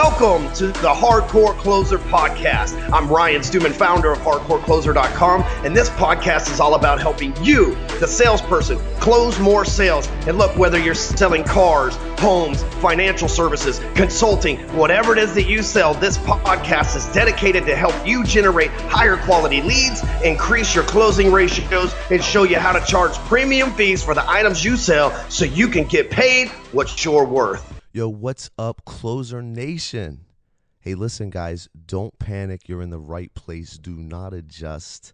Welcome to the Hardcore Closer Podcast. I'm Ryan Stewman, founder of HardcoreCloser.com, and this podcast is all about helping you, the salesperson, close more sales. And look, whether you're selling cars, homes, financial services, consulting, whatever it is that you sell, this podcast is dedicated to help you generate higher quality leads, increase your closing ratios, and show you how to charge premium fees for the items you sell so you can get paid what you're worth. Yo, what's up, Closer Nation? Hey, listen, guys, don't panic. You're in the right place. Do not adjust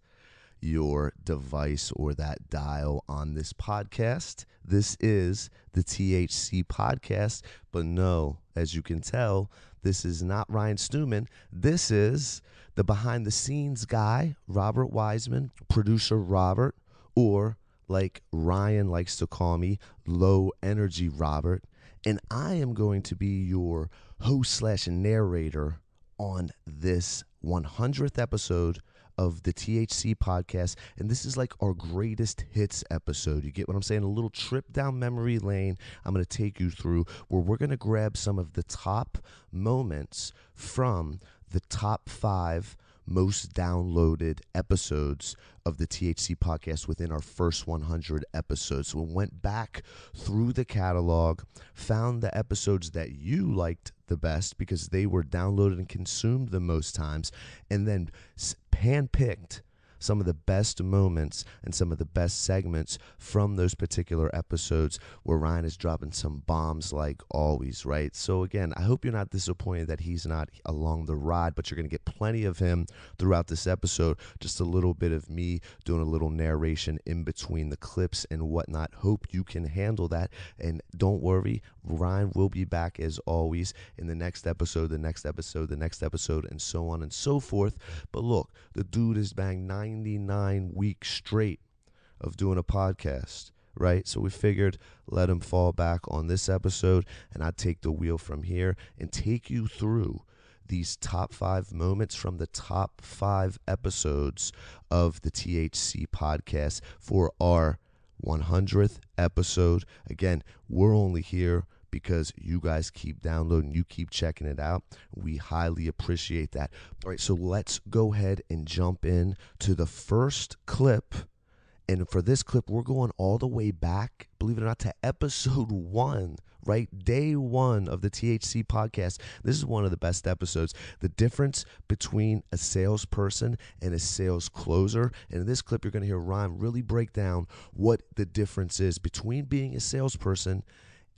your device or that dial on this podcast. This is the THC Podcast, but no, as you can tell, this is not Ryan Stewman. This is the behind-the-scenes guy, Robert Wiseman, producer Robert, or like Ryan likes to call me, Low Energy Robert. And I am going to be your host/narrator on this 100th episode of the THC Podcast. And this is like our greatest hits episode. You get what I'm saying? A little trip down memory lane I'm going to take you through, where we're going to grab some of the top moments from the top 5 most downloaded episodes of the THC Podcast within our first 100 episodes. So we went back through the catalog, found the episodes that you liked the best because they were downloaded and consumed the most times, and then handpicked some of the best moments and some of the best segments from those particular episodes where Ryan is dropping some bombs like always, right? So again, I hope you're not disappointed that he's not along the ride, but you're going to get plenty of him throughout this episode. Just a little bit of me doing a little narration in between the clips and whatnot. Hope you can handle that. And don't worry, Ryan will be back as always in the next episode, the next episode, the next episode, and so on and so forth. But look, the dude has banged 99 weeks straight of doing a podcast, right? So we figured let him fall back on this episode, and I'd take the wheel from here and take you through these top 5 moments from the top 5 episodes of the THC Podcast for our 100th episode. Again, we're only here because you guys keep downloading, you keep checking it out. We highly appreciate that. All right, so let's go ahead and jump in to the first clip. And for this clip, we're going all the way back, believe it or not, to episode 1, right? Day 1 of the THC Podcast. This is one of the best episodes. The difference between a salesperson and a sales closer. And in this clip, you're going to hear Ryan really break down what the difference is between being a salesperson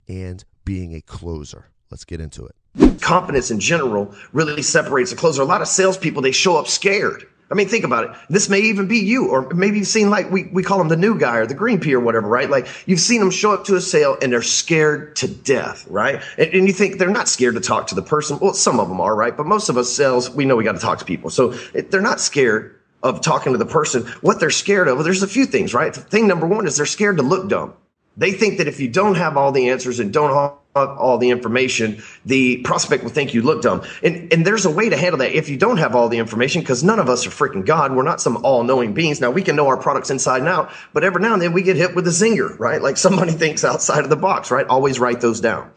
and being a closer. Let's get into it. Confidence in general really separates a closer. A lot of salespeople, they show up scared. I mean, think about it. This may even be you, or maybe you've seen, like, we call them the new guy or the green pea or whatever, right? Like, you've seen them show up to a sale and they're scared to death, right? And you think they're not scared to talk to the person. Well, some of them are, right? But most of us sales, we know we got to talk to people. So they're not scared of talking to the person. What they're scared of, well, there's a few things, right? Thing number one is they're scared to look dumb. They think that if you don't have all the answers and don't have all the information, the prospect will think you look dumb. And there's a way to handle that if you don't have all the information, because none of us are freaking God. We're not some all-knowing beings. Now, we can know our products inside and out, but every now and then we get hit with a zinger, right? Like somebody thinks outside of the box, right? Always write those down.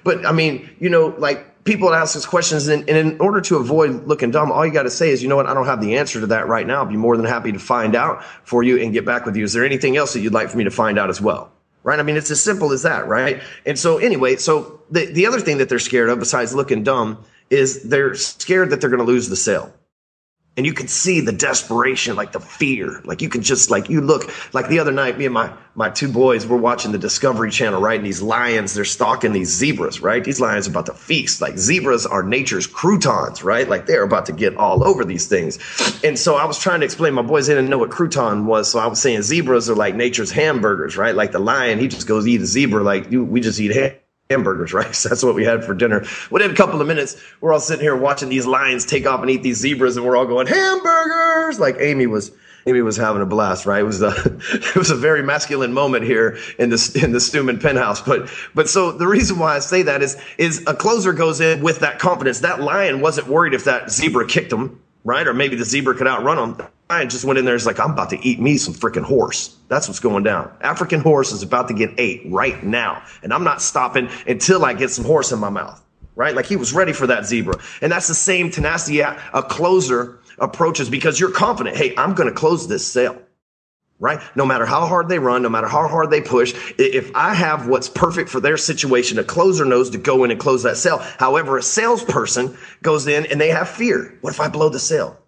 But I mean, you know, like, people ask us questions, and in order to avoid looking dumb, all you got to say is, you know what, I don't have the answer to that right now. I'll be more than happy to find out for you and get back with you. Is there anything else that you'd like for me to find out as well? Right? I mean, it's as simple as that, right? And so anyway, so the other thing that they're scared of besides looking dumb is they're scared that they're going to lose the sale. And you can see the desperation, like the fear. Like you can just, like, you look, like the other night, me and my 2 boys were watching the Discovery Channel, right? And these lions, they're stalking these zebras, right? These lions are about to feast. Like, zebras are nature's croutons, right? Like, they're about to get all over these things. And so I was trying to explain, my boys didn't know what crouton was. So I was saying zebras are like nature's hamburgers, right? Like the lion, he just goes eat a zebra. Like we just eat hamburgers, right? So that's what we had for dinner. Within a couple of minutes, we're all sitting here watching these lions take off and eat these zebras, and we're all going, hamburgers! Like Amy was having a blast, right? It was a very masculine moment here in the Stewman penthouse. But so the reason why I say that is a closer goes in with that confidence. That lion wasn't worried if that zebra kicked him, right? Or maybe the zebra could outrun him. The lion just went in there and is like, I'm about to eat me some freaking horse. That's what's going down. African horse is about to get ate right now. And I'm not stopping until I get some horse in my mouth. right? Like he was ready for that zebra. And that's the same tenacity a closer approaches, because you're confident, hey, I'm going to close this sale, right? No matter how hard they run, no matter how hard they push, if I have what's perfect for their situation, a closer knows to go in and close that sale. However, a salesperson goes in and they have fear. What if I blow the sale?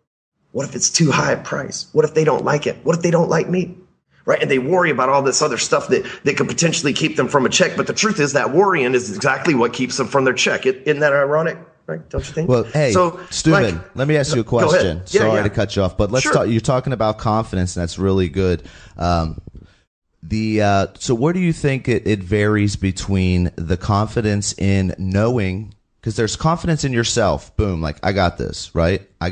What if it's too high a price? What if they don't like it? What if they don't like me? Right? And they worry about all this other stuff that could potentially keep them from a check. But the truth is that worrying is exactly what keeps them from their check. Isn't that ironic? Right? Don't you think? Well, hey, so, Stewman, let me ask you a question. Yeah, Sorry to cut you off, but let's talk. You're talking about confidence, and that's really good. So where do you think it varies between the confidence in knowing, because there's confidence in yourself, boom, like I got this, right? I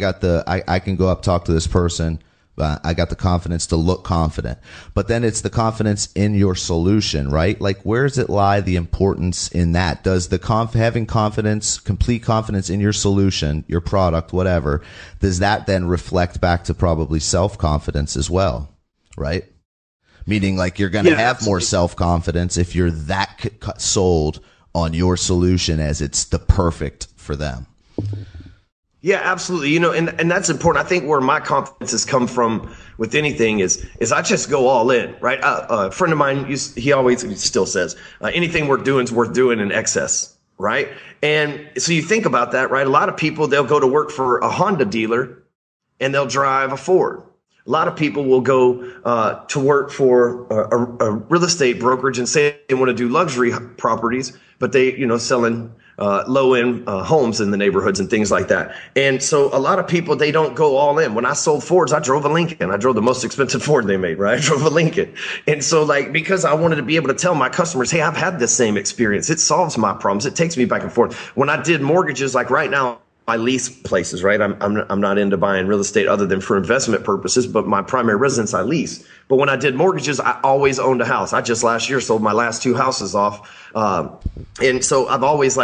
can go up, talk to this person. I got the confidence to look confident, but then it's the confidence in your solution, right? Like, where does it lie, the importance in that? Does the having confidence, complete confidence in your solution, your product, whatever, does that then reflect back to probably self-confidence as well, right? Meaning like you're going to have more self-confidence if you're that sold on your solution as it's the perfect for them. Yeah, absolutely. You know, and that's important. I think where my confidence has come from with anything is I just go all in, right? A friend of mine, he still says, anything worth doing is worth doing in excess, right? And so you think about that, right? A lot of people, they'll go to work for a Honda dealer and they'll drive a Ford. A lot of people will go to work for a real estate brokerage and say they want to do luxury properties, but they, selling low-end homes in the neighborhoods and things like that. And so a lot of people, they don't go all in. When I sold Fords, I drove a Lincoln. I drove the most expensive Ford they made, right? I drove a Lincoln. And so because I wanted to be able to tell my customers, hey, I've had this same experience. It solves my problems. It takes me back and forth. When I did mortgages, like right now, I lease places, right? I'm not into buying real estate other than for investment purposes, but my primary residence I lease. But when I did mortgages, I always owned a house. I just last year sold my last 2 houses off. And so I've always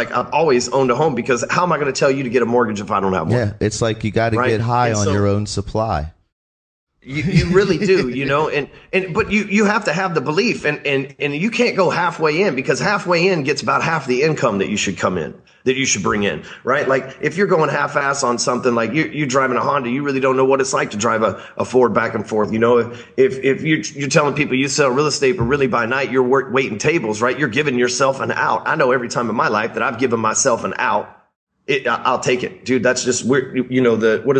owned a home, because how am I going to tell you to get a mortgage if I don't have one? Yeah, it's like you got to get high on your own supply. You really do, but you have to have the belief, and you can't go halfway in, because halfway in gets about half the income that you should bring in, right? Like if you're going half-ass on something, like you're driving a Honda, you really don't know what it's like to drive a Ford back and forth. If you're telling people you sell real estate, but really by night you're waiting tables, right? You're giving yourself an out. I know every time in my life that I've given myself an out. I'll take it, dude. That's just what is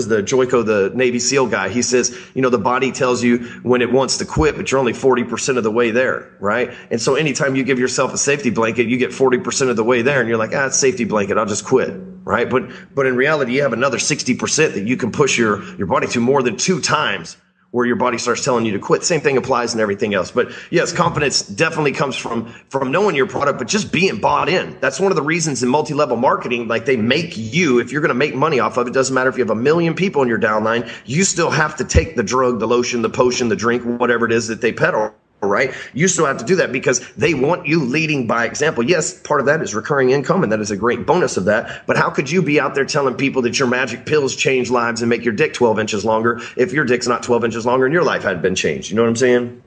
the Joico, the Navy SEAL guy? He says, the body tells you when it wants to quit, but you're only 40% of the way there, right? And so anytime you give yourself a safety blanket, you get 40% of the way there, and you're like, it's a safety blanket, I'll just quit, right? But in reality, you have another 60% that you can push your body to more than 2 times where your body starts telling you to quit. Same thing applies in everything else. But yes, confidence definitely comes from knowing your product, but just being bought in. That's one of the reasons in multi-level marketing, like they make you, if you're going to make money off of it, doesn't matter if you have 1 million people in your downline, you still have to take the drug, the lotion, the potion, the drink, whatever it is that they peddle. Right? You still have to do that because they want you leading by example. Yes, part of that is recurring income, and that is a great bonus of that. But how could you be out there telling people that your magic pills change lives and make your dick 12 inches longer if your dick's not 12 inches longer and your life hadn't been changed? You know what I'm saying?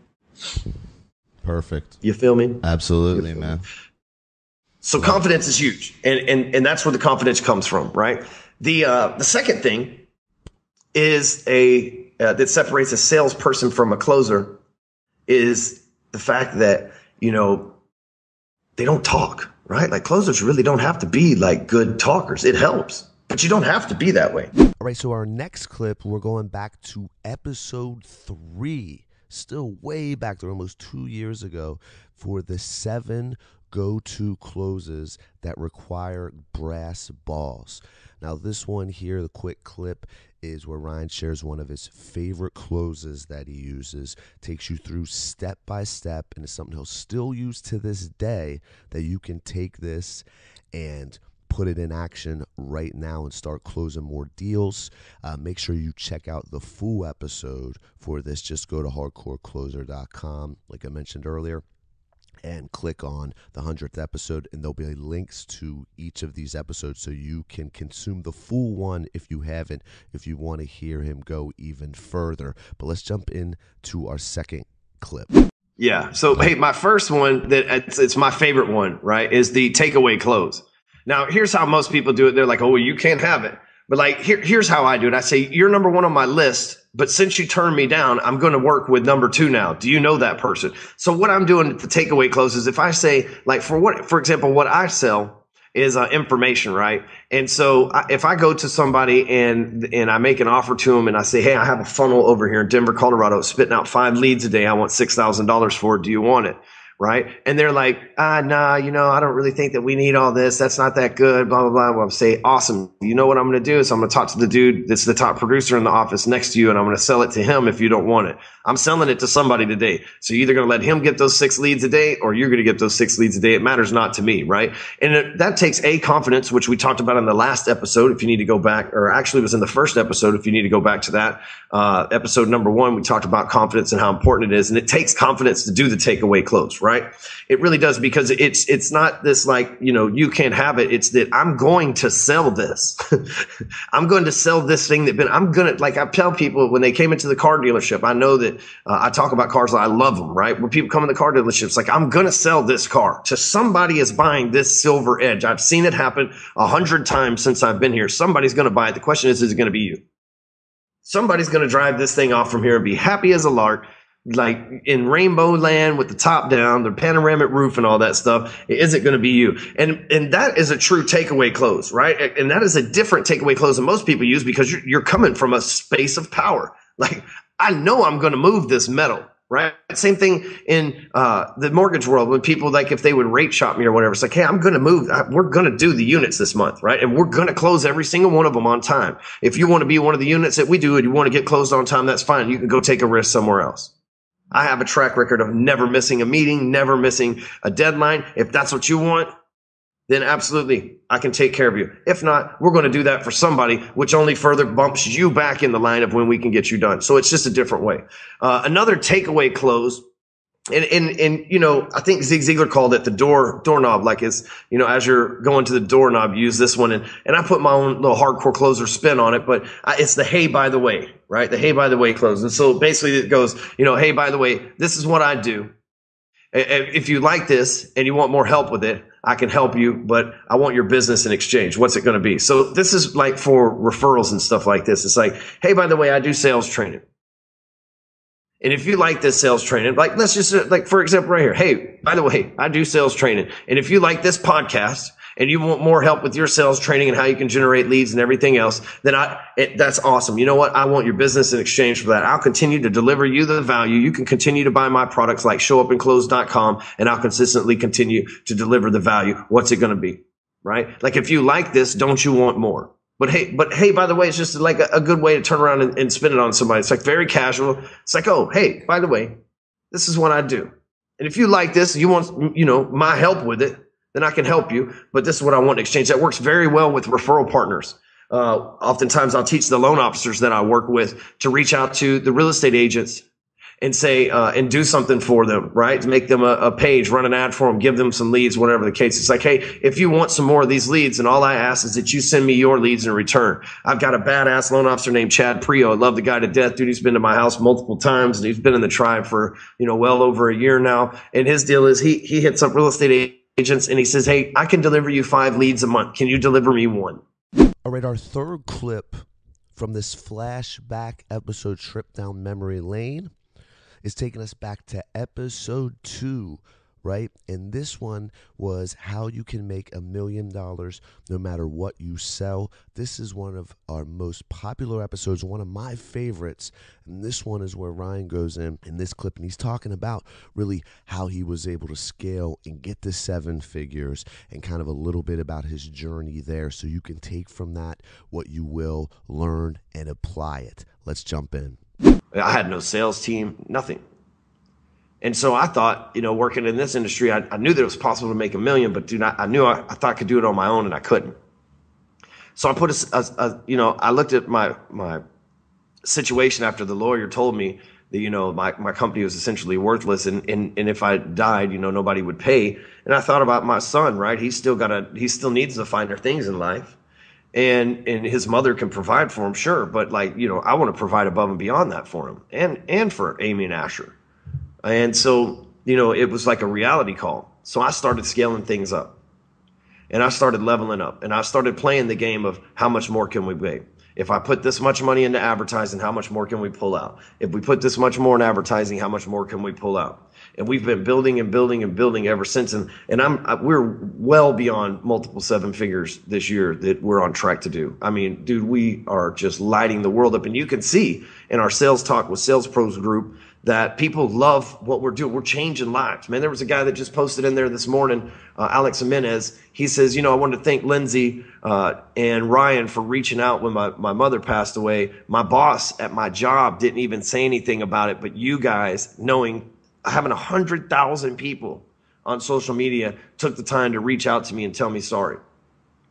Perfect. You feel me? Absolutely, man. So confidence is huge, and that's where the confidence comes from, right? The second thing is that separates a salesperson from a closer is the fact that, they don't talk, right? Like closers really don't have to be like good talkers. It helps, but you don't have to be that way. All right. So our next clip, we're going back to episode 3, still way back there, almost 2 years ago, for the 7 go-to closes that require brass balls. Now, this one here, the quick clip, is where Ryan shares one of his favorite closes that he uses, takes you through step by step, and it's something he'll still use to this day, that you can take this and put it in action right now and start closing more deals. Make sure you check out the full episode for this. Just go to hardcorecloser.com, like I mentioned earlier, and click on the 100th episode, and there'll be links to each of these episodes so you can consume the full one if you haven't, if you want to hear him go even further. But let's jump into our second clip. Yeah. So, hey, my first one, that it's my favorite one, right, is the takeaway close. Now, here's how most people do it. They're like, oh, well, you can't have it. But like, here's how I do it. I say, you're number one on my list, but since you turned me down, I'm going to work with number two now. Do you know that person? So what I'm doing at the takeaway close is if I say, like, for example, what I sell is information, right? And so if I go to somebody and I make an offer to them and I say, hey, I have a funnel over here in Denver, Colorado, spitting out 5 leads a day. I want $6,000 for it. Do you want it? Right. And they're like, nah, I don't really think that we need all this. That's not that good, blah, blah, blah. Well, I'll say, awesome. You know what I'm going to do is I'm going to talk to the dude that's the top producer in the office next to you, and I'm going to sell it to him if you don't want it. I'm selling it to somebody today. So you're either going to let him get those 6 leads a day or you're going to get those 6 leads a day. It matters not to me. Right. And that takes confidence, which we talked about in the last episode. If you need to go back, or actually it was in the first episode, if you need to go back to that, episode number 1, we talked about confidence and how important it is. And it takes confidence to do the takeaway close, right? It really does, because it's not this like, you can't have it. It's that I'm going to sell this. I'm going to sell this thing like I tell people when they came into the car dealership, I know that I talk about cars, I love them, right? When people come in the car dealerships, like I'm going to sell this car to somebody is buying this Silver Edge. I've seen it happen 100 times since I've been here. Somebody's going to buy it. The question is it going to be you? Somebody's going to drive this thing off from here and be happy as a lark, like in rainbow land with the top down, the panoramic roof and all that stuff. Is it going to be you? And that is a true takeaway close, right? And that is a different takeaway close than most people use, because you're coming from a space of power. Like, I know I'm going to move this metal, right? Same thing in the mortgage world, when people, like, if they would rate shop me or whatever, it's like, hey, I'm going to move. We're going to do the units this month, right? And we're going to close every single one of them on time. If you want to be one of the units that we do and you want to get closed on time, that's fine. You can go take a risk somewhere else. I have a track record of never missing a meeting, never missing a deadline. If that's what you want, then absolutely, I can take care of you. If not, we're going to do that for somebody, which only further bumps you back in the line of when we can get you done. So it's just a different way. Another takeaway close. And I think Zig Ziglar called it the doorknob, like as you're going to the doorknob, use this one. And I put my own little hardcore closer spin on it, but it's the hey, by the way, right? The hey, by the way close. And so basically it goes, hey, by the way, this is what I do. If you like this and you want more help with it, I can help you, but I want your business in exchange. What's it going to be? So this is like for referrals and stuff like this. It's like, hey, by the way, I do sales training. And if you like this sales training, like let's just like, for example, right here, hey, by the way, I do sales training. And if you like this podcast and you want more help with your sales training and how you can generate leads and everything else, then that's awesome. You know what? I want your business in exchange for that. I'll continue to deliver you the value. You can continue to buy my products like showupandclose.com, and I'll consistently continue to deliver the value. What's it going to be? Right? Like if you like this, don't you want more? But hey, by the way, it's just like a good way to turn around and spin it on somebody. It's like very casual. It's like, oh, hey, by the way, this is what I do. And if you like this, you want, my help with it, then I can help you. But this is what I want in exchange. That works very well with referral partners. Oftentimes I'll teach the loan officers that I work with to reach out to the real estate agents and say, and do something for them, right? To make them a page, run an ad for them, give them some leads, whatever the case. It's like, hey, if you want some more of these leads, and all I ask is that you send me your leads in return. I've got a badass loan officer named Chad Prio. I love the guy to death, dude. He's been to my house multiple times, and he's been in the tribe for, well over a year now. And his deal is he hits up real estate agents and he says, hey, I can deliver you 5 leads a month. Can you deliver me 1? All right, our third clip from this flashback episode trip down memory lane is taking us back to episode 2, right? And this one was how you can make $1 million no matter what you sell. This is one of our most popular episodes, one of my favorites. And this one is where Ryan goes in this clip, and he's talking about really how he was able to scale and get to 7 figures, and kind of a little bit about his journey there, so you can take from that what you will, learn, and apply it. Let's jump in. I had no sales team, nothing. And so I thought, working in this industry, I knew that it was possible to make $1 million, but I thought I could do it on my own, and I couldn't. So I put I looked at my situation after the lawyer told me that, my company was essentially worthless, and if I died, nobody would pay. And I thought about my son, right? He still needs the finer things in life. And his mother can provide for him, sure. But I want to provide above and beyond that for him and for Amy and Asher. And so, it was like a reality call. So I started scaling things up. And I started leveling up, and I started playing the game of how much more can we make? If I put this much money into advertising, how much more can we pull out? If we put this much more in advertising, how much more can we pull out? And we've been building and building and building ever since. And we're well beyond multiple seven figures this year that we're on track to do. I mean, dude, we are just lighting the world up. And you can see in our Sales Talk with Sales Pros group that people love what we're doing. We're changing lives, man. There was a guy that just posted in there this morning, Alex Jimenez. He says, I wanted to thank Lindsay and Ryan for reaching out when my mother passed away. My boss at my job didn't even say anything about it, but you guys, having 100,000 people on social media, took the time to reach out to me and tell me sorry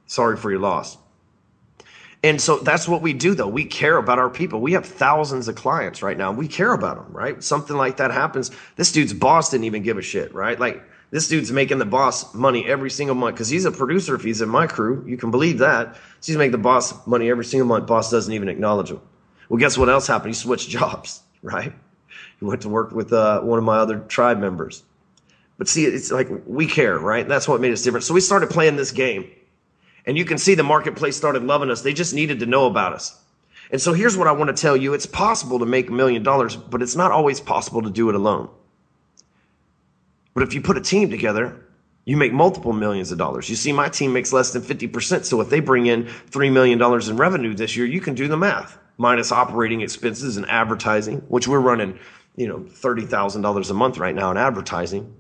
for your loss. And so that's what we do, though. We care about our people. We have thousands of clients right now. We care about them, right? Something like that happens. This dude's boss didn't even give a shit, right? Like, this dude's making the boss money every single month because he's a producer. If he's in my crew, you can believe that. So he's making the boss money every single month. Boss doesn't even acknowledge him. Well, guess what else happened? He switched jobs, right? He went to work with one of my other tribe members. But see, it's like we care, right? That's what made us different. So we started playing this game. And you can see the marketplace started loving us. They just needed to know about us. And so here's what I want to tell you. It's possible to make $1 million, but it's not always possible to do it alone. But if you put a team together, you make multiple millions of dollars. You see, my team makes less than 50%. So if they bring in $3 million in revenue this year, you can do the math. Minus operating expenses and advertising, which we're running, $30,000 a month right now in advertising.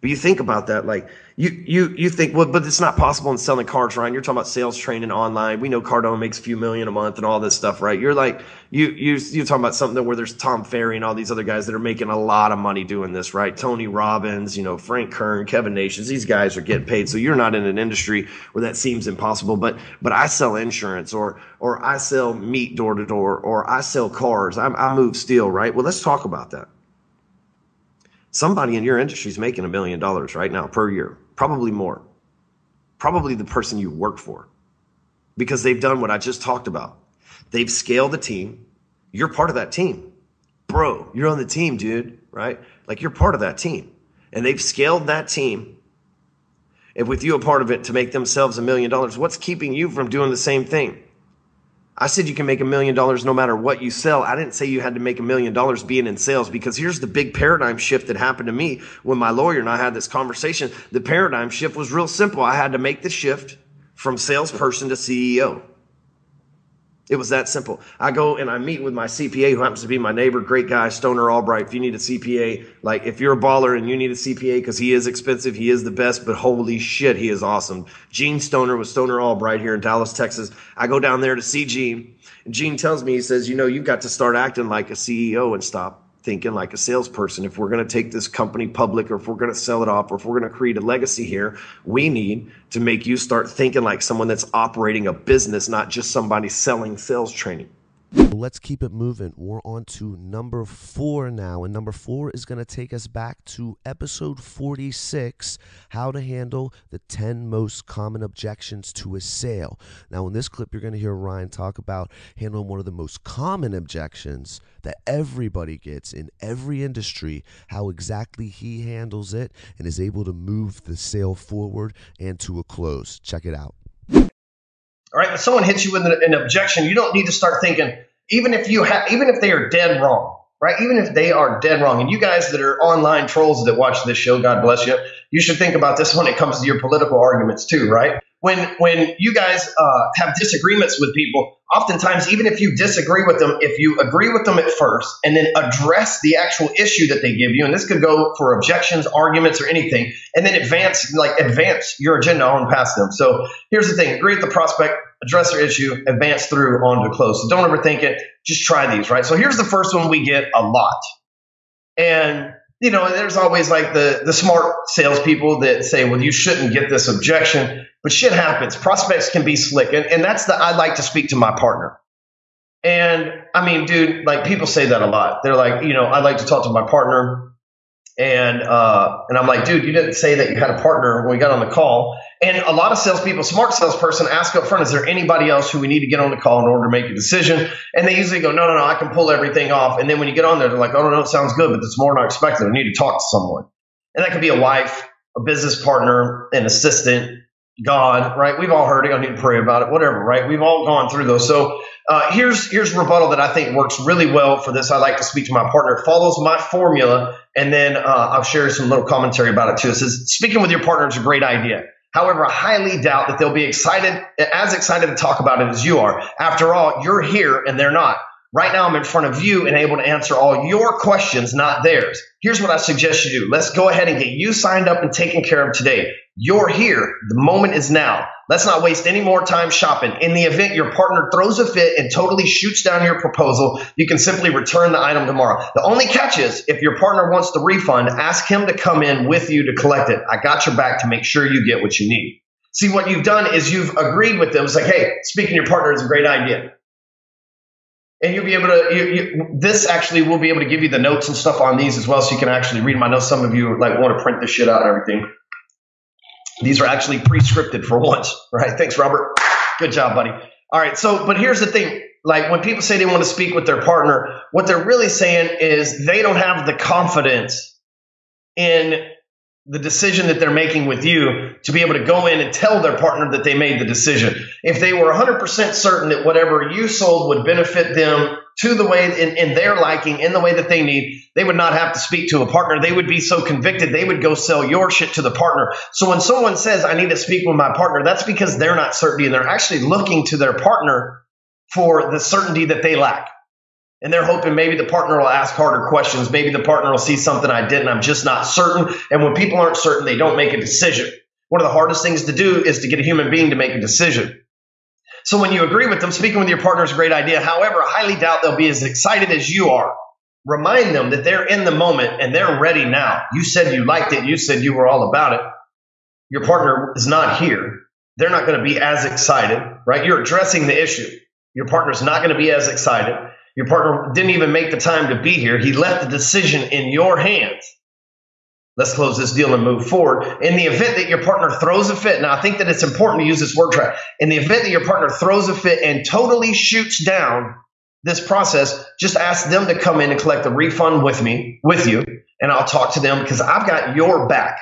But you think about that, like you think, well, but it's not possible in selling cars, Ryan. You're talking about sales training online. We know Cardone makes a few million a month and all this stuff, right? You're like, you're talking about something where there's Tom Ferry and all these other guys that are making a lot of money doing this, right? Tony Robbins, Frank Kern, Kevin Nations, these guys are getting paid. So you're not in an industry where that seems impossible, but I sell insurance or I sell meat door to door, or I sell cars. I move steel, right? Well, let's talk about that. Somebody in your industry is making $1 million right now per year, probably more, probably the person you work for, because they've done what I just talked about. They've scaled the team. You're part of that team, bro. You're on the team, dude, right? Like, you're part of that team, and they've scaled that team. And with you a part of it to make themselves $1 million, what's keeping you from doing the same thing? I said you can make $1 million no matter what you sell. I didn't say you had to make $1 million being in sales, because here's the big paradigm shift that happened to me when my lawyer and I had this conversation. The paradigm shift was real simple. I had to make the shift from salesperson to CEO. It was that simple. I go and I meet with my CPA, who happens to be my neighbor, great guy, Stoner Albright. If you need a CPA, like if you're a baller and you need a CPA, because he is expensive, he is the best, but holy shit, he is awesome. Gene Stoner with Stoner Albright here in Dallas, Texas. I go down there to see Gene. And Gene tells me, he says, you've got to start acting like a CEO and stop thinking like a salesperson. If we're going to take this company public, or if we're going to sell it off, or if we're going to create a legacy here, we need to make you start thinking like someone that's operating a business, not just somebody selling sales training. Let's keep it moving. We're on to number 4 now. And number 4 is going to take us back to episode 46, how to handle the 10 most common objections to a sale. Now, in this clip, you're going to hear Ryan talk about handling one of the most common objections that everybody gets in every industry, how exactly he handles it and is able to move the sale forward and to a close. Check it out. All right, when someone hits you with an objection, you don't need to start thinking, even if they are dead wrong, right? Even if they are dead wrong. And you guys that are online trolls that watch this show, God bless you, you should think about this when it comes to your political arguments too, right? When you guys have disagreements with people, oftentimes, even if you disagree with them, if you agree with them at first and then address the actual issue that they give you, and this could go for objections, arguments, or anything, and then advance your agenda on past them. So here's the thing: agree with the prospect, address their issue, advance through on to close. So don't overthink it. Just try these, right? So here's the first one we get a lot. And there's always like the smart salespeople that say, well, you shouldn't get this objection, but shit happens. Prospects can be slick. And that's I like to speak to my partner. And I mean, dude, like people say that a lot. They're like, I like to talk to my partner. And I'm like, dude, you didn't say that you had a partner when we got on the call. And a lot of salespeople, smart salesperson, ask up front, is there anybody else who we need to get on the call in order to make a decision? And they usually go, no, I can pull everything off. And then when you get on there, they're like, oh, no, it sounds good, but it's more than I expected. I need to talk to someone. And that could be a wife, a business partner, an assistant, God, right? We've all heard it. I need to pray about it, whatever, right? We've all gone through those. So here's rebuttal that I think works really well for this. I like to speak to my partner. It follows my formula, and then I'll share some little commentary about it too. It says, speaking with your partner is a great idea. However, I highly doubt that they'll be as excited to talk about it as you are. After all, you're here and they're not. Right now, I'm in front of you and able to answer all your questions, not theirs. Here's what I suggest you do. Let's go ahead and get you signed up and taken care of today. You're here. The moment is now. Let's not waste any more time shopping. In the event your partner throws a fit and totally shoots down your proposal, you can simply return the item tomorrow. The only catch is if your partner wants the refund, ask him to come in with you to collect it. I got your back to make sure you get what you need. See, what you've done is you've agreed with them. It's like, hey, speaking to your partner is a great idea. And you'll be able to, this actually will be able to give you the notes and stuff on these as well, so you can actually read them. I know some of you like want to print this shit out and everything. These are actually pre-scripted for once, right? Thanks, Robert. Good job, buddy. All right. So, but here's the thing. Like when people say they want to speak with their partner, what they're really saying is they don't have the confidence in the decision that they're making with you to be able to go in and tell their partner that they made the decision. If they were 100% certain that whatever you sold would benefit them to the way in their liking, in the way that they need, they would not have to speak to a partner. They would be so convicted, they would go sell your shit to the partner. So when someone says, I need to speak with my partner, that's because they're not certain and they're actually looking to their partner for the certainty that they lack. And they're hoping maybe the partner will ask harder questions. Maybe the partner will see something I didn't. I'm just not certain. And when people aren't certain, they don't make a decision. One of the hardest things to do is to get a human being to make a decision. So when you agree with them, speaking with your partner is a great idea. However, I highly doubt they'll be as excited as you are. Remind them that they're in the moment and they're ready now. You said you liked it. You said you were all about it. Your partner is not here. They're not going to be as excited, right? You're addressing the issue. Your partner's not going to be as excited. Your partner didn't even make the time to be here. He left the decision in your hands. Let's close this deal and move forward. In the event that your partner throws a fit, now I think that it's important to use this word track. In the event that your partner throws a fit and totally shoots down this process, just ask them to come in and collect the refund with you, and I'll talk to them because I've got your back.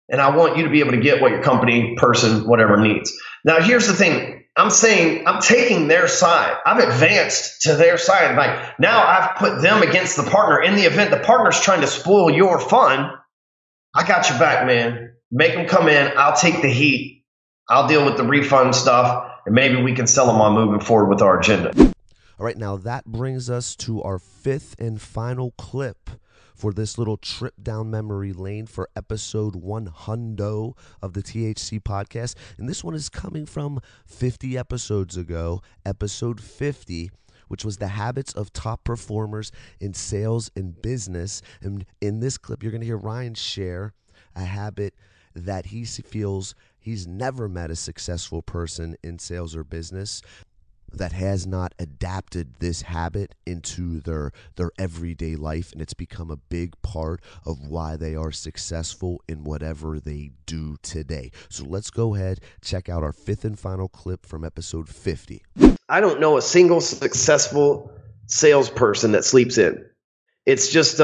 And I want you to be able to get what your company, person, whatever needs. Now, here's the thing. I'm saying I'm taking their side. I've advanced to their side. Like now I've put them against the partner. In the event the partner's trying to spoil your fun, I got your back, man. Make them come in. I'll take the heat. I'll deal with the refund stuff. And maybe we can sell them on moving forward with our agenda. All right, now that brings us to our fifth and final clip for this little trip down memory lane for episode 100 of the THC podcast. And this one is coming from 50 episodes ago, episode 50, which was the habits of top performers in sales and business. And in this clip, you're going to hear Ryan share a habit that he feels he's never met a successful person in sales or business that has not adapted this habit into their everyday life, and it's become a big part of why they are successful in whatever they do today. So let's go ahead, check out our fifth and final clip from episode 50. I don't know a single successful salesperson that sleeps in. It's just,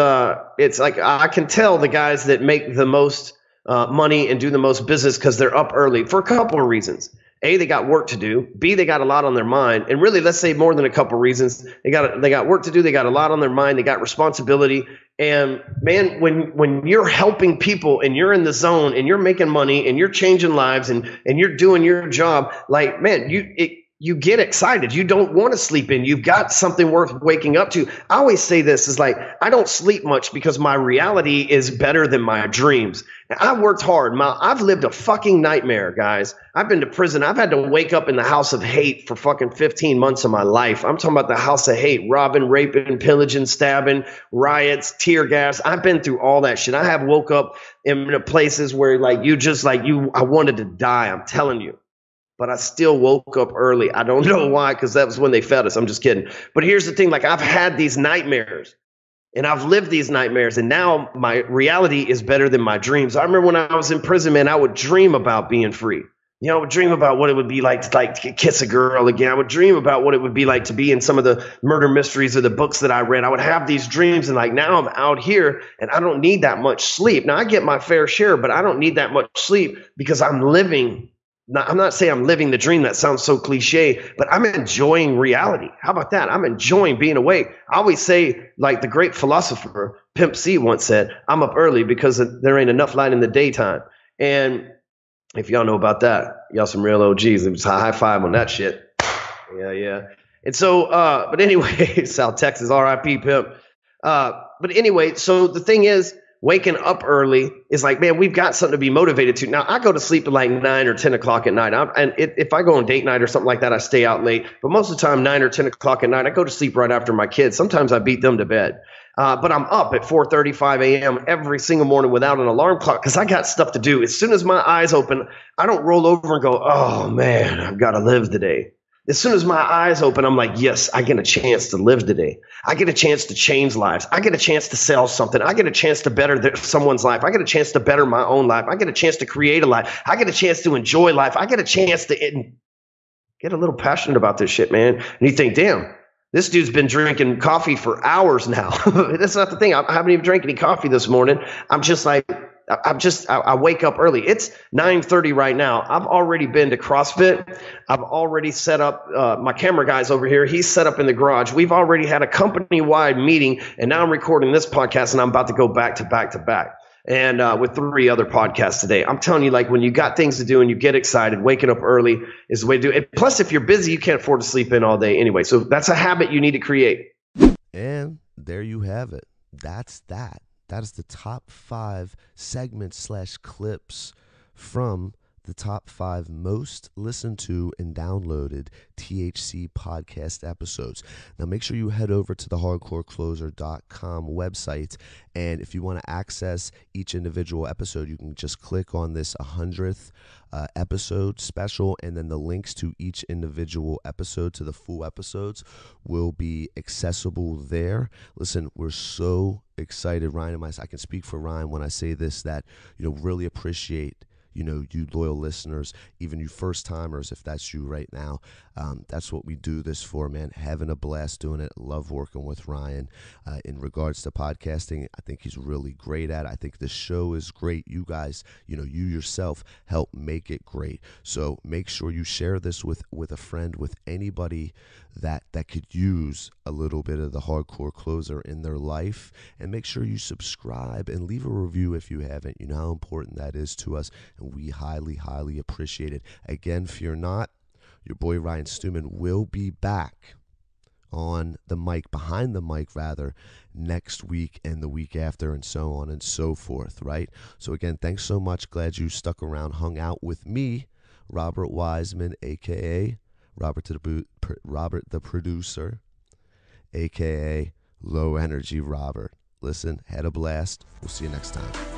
it's like I can tell the guys that make the most money and do the most business because they're up early for a couple of reasons. A, they got work to do. B, they got a lot on their mind. And really, let's say more than a couple reasons. They got work to do. They got a lot on their mind. They got responsibility. And man, when you're helping people and you're in the zone and you're making money and you're changing lives and you're doing your job, like, man, you get excited. You don't want to sleep in. You've got something worth waking up to. I always say this is like, I don't sleep much because my reality is better than my dreams. And I worked hard. I've lived a fucking nightmare, guys. I've been to prison. I've had to wake up in the house of hate for fucking 15 months of my life. I'm talking about the house of hate, robbing, raping, pillaging, stabbing, riots, tear gas. I've been through all that shit. I have woke up in places where I wanted to die. I'm telling you. But I still woke up early. I don't know why, because that was when they fed us. I'm just kidding. But here's the thing. Like, I've had these nightmares, and I've lived these nightmares, and now my reality is better than my dreams. I remember when I was in prison, man, I would dream about being free. You know, I would dream about what it would be like to kiss a girl again. I would dream about what it would be like to be in some of the murder mysteries or the books that I read. I would have these dreams, and like now I'm out here and I don't need that much sleep. Now I get my fair share, but I don't need that much sleep because I'm living. I'm not saying I'm living the dream. That sounds so cliche, but I'm enjoying reality. How about that? I'm enjoying being awake. I always say, like the great philosopher Pimp C once said, I'm up early because there ain't enough light in the daytime. And if y'all know about that, y'all some real OGs. It was a high five on that shit. Yeah. And so, but anyway, South Texas, RIP Pimp. But anyway, so the thing is, waking up early is like, man, we've got something to be motivated to. Now, I go to sleep at like 9 or 10 o'clock at night. If I go on date night or something like that, I stay out late. But most of the time, 9 or 10 o'clock at night, I go to sleep right after my kids. Sometimes I beat them to bed. But I'm up at 4:35 a.m. every single morning without an alarm clock because I got stuff to do. As soon as my eyes open, I don't roll over and go, oh, man, I've got to live today. As soon as my eyes open, I'm like, yes, I get a chance to live today. I get a chance to change lives. I get a chance to sell something. I get a chance to better someone's life. I get a chance to better my own life. I get a chance to create a life. I get a chance to enjoy life. I get a chance to get a little passionate about this shit, man. And you think, damn, this dude's been drinking coffee for hours now. That's not the thing. I haven't even drank any coffee this morning. I wake up early. It's 9:30 right now. I've already been to CrossFit. I've already set up, my camera guy's over here. He's set up in the garage. We've already had a company-wide meeting, and now I'm recording this podcast, and I'm about to go back to back to back. And with 3 other podcasts today. I'm telling you, like when you got things to do and you get excited, waking up early is the way to do it. Plus, if you're busy, you can't afford to sleep in all day anyway. So that's a habit you need to create. And there you have it. That's that. That is the top 5 segments / clips from the top 5 most listened to and downloaded THC podcast episodes. Now make sure you head over to the hardcorecloser.com website, and if you want to access each individual episode, you can just click on this 100th episode special, and then the links to each individual episode to the full episodes will be accessible there. Listen, we're so excited, Ryan and myself. I can speak for Ryan when I say this, that really appreciate you loyal listeners, even you first timers, if that's you right now. That's what we do this for, man. Having a blast doing it. Love working with Ryan. In regards to podcasting, I think he's really great at it. I think the show is great. You guys, you yourself help make it great. So make sure you share this with a friend, with anybody that could use a little bit of the hardcore closer in their life, and make sure you subscribe and leave a review if you haven't. You know how important that is to us, and we highly, highly appreciate it. Again, fear not, your boy Ryan Stewman will be back on the mic, behind the mic rather, next week and the week after, and so on and so forth, right? So again, thanks so much. Glad you stuck around, hung out with me, Robert Wiseman, a.k.a. Robert the producer, a.k.a. Low Energy Robert. Listen, had a blast. We'll see you next time.